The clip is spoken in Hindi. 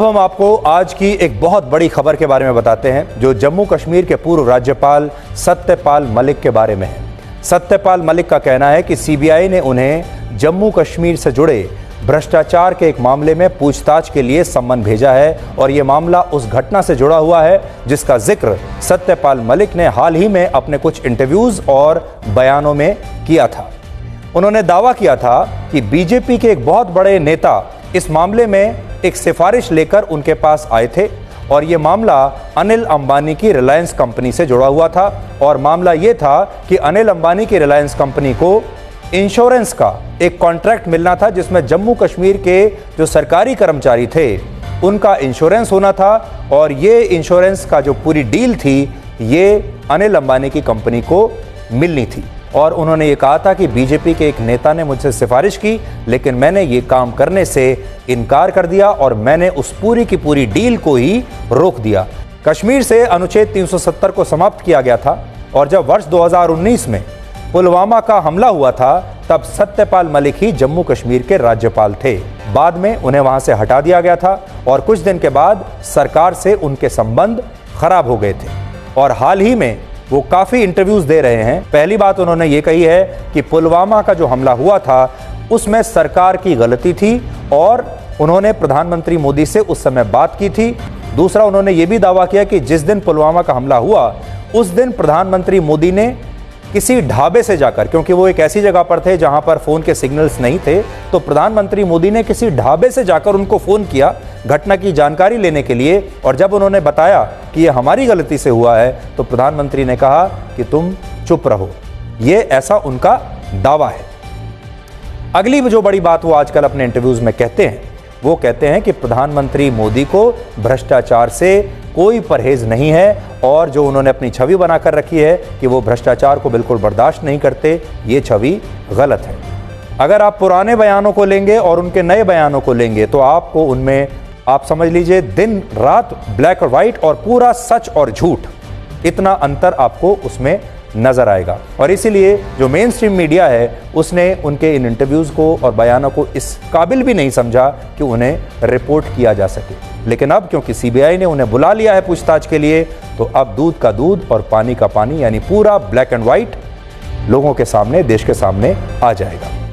अब हम आपको आज की एक बहुत बड़ी खबर के बारे में बताते हैं जो जम्मू कश्मीर के पूर्व राज्यपाल सत्यपाल मलिक के बारे में है। सत्यपाल मलिक का कहना है कि सीबीआई ने उन्हें जम्मू कश्मीर से जुड़े भ्रष्टाचार के एक मामले में पूछताछ के लिए सम्मन भेजा है और ये मामला उस घटना से जुड़ा हुआ है जिसका जिक्र सत्यपाल मलिक ने हाल ही में अपने कुछ इंटरव्यूज और बयानों में किया था। उन्होंने दावा किया था कि बीजेपी के एक बहुत बड़े नेता इस मामले में एक सिफारिश लेकर उनके पास आए थे और ये मामला अनिल अंबानी की रिलायंस कंपनी से जुड़ा हुआ था और मामला ये था कि अनिल अंबानी की रिलायंस कंपनी को इंश्योरेंस का एक कॉन्ट्रैक्ट मिलना था जिसमें जम्मू कश्मीर के जो सरकारी कर्मचारी थे उनका इंश्योरेंस होना था और ये इंश्योरेंस का जो पूरी डील थी ये अनिल अंबानी की कंपनी को मिलनी थी। और उन्होंने ये कहा था कि बीजेपी के एक नेता ने मुझसे सिफारिश की लेकिन मैंने ये काम करने से इनकार कर दिया और मैंने उस पूरी की पूरी डील को ही रोक दिया। कश्मीर से अनुच्छेद 370 को समाप्त किया गया था और जब वर्ष 2019 में पुलवामा का हमला हुआ था तब सत्यपाल मलिक ही जम्मू कश्मीर के राज्यपाल थे। बाद में उन्हें वहां से हटा दिया गया था और कुछ दिन के बाद सरकार से उनके संबंध खराब हो गए थे और हाल ही में वो काफ़ी इंटरव्यूज दे रहे हैं। पहली बात उन्होंने ये कही है कि पुलवामा का जो हमला हुआ था उसमें सरकार की गलती थी और उन्होंने प्रधानमंत्री मोदी से उस समय बात की थी। दूसरा, उन्होंने ये भी दावा किया कि जिस दिन पुलवामा का हमला हुआ उस दिन प्रधानमंत्री मोदी ने किसी ढाबे से जाकर, क्योंकि वो एक ऐसी जगह पर थे जहां पर फ़ोन के सिग्नल्स नहीं थे, तो प्रधानमंत्री मोदी ने किसी ढाबे से जाकर उनको फ़ोन किया घटना की जानकारी लेने के लिए और जब उन्होंने बताया कि ये हमारी गलती से हुआ है तो प्रधानमंत्री ने कहा कि तुम चुप रहो। ये ऐसा उनका दावा है। अगली जो बड़ी बात वो आजकल अपने इंटरव्यूज़ में कहते हैं वो कहते हैं कि प्रधानमंत्री मोदी को भ्रष्टाचार से कोई परहेज नहीं है और जो उन्होंने अपनी छवि बनाकर रखी है कि वो भ्रष्टाचार को बिल्कुल बर्दाश्त नहीं करते, ये छवि गलत है। अगर आप पुराने बयानों को लेंगे और उनके नए बयानों को लेंगे तो आपको उनमें आप समझ लीजिए दिन रात ब्लैक और वाइट और पूरा सच और झूठ, इतना अंतर आपको उसमें नजर आएगा। और इसीलिए जो मेन स्ट्रीम मीडिया है उसने उनके इन इंटरव्यूज़ को और बयानों को इस काबिल भी नहीं समझा कि उन्हें रिपोर्ट किया जा सके। लेकिन अब क्योंकि सीबीआई ने उन्हें बुला लिया है पूछताछ के लिए तो अब दूध का दूध और पानी का पानी यानी पूरा ब्लैक एंड वाइट लोगों के सामने, देश के सामने आ जाएगा।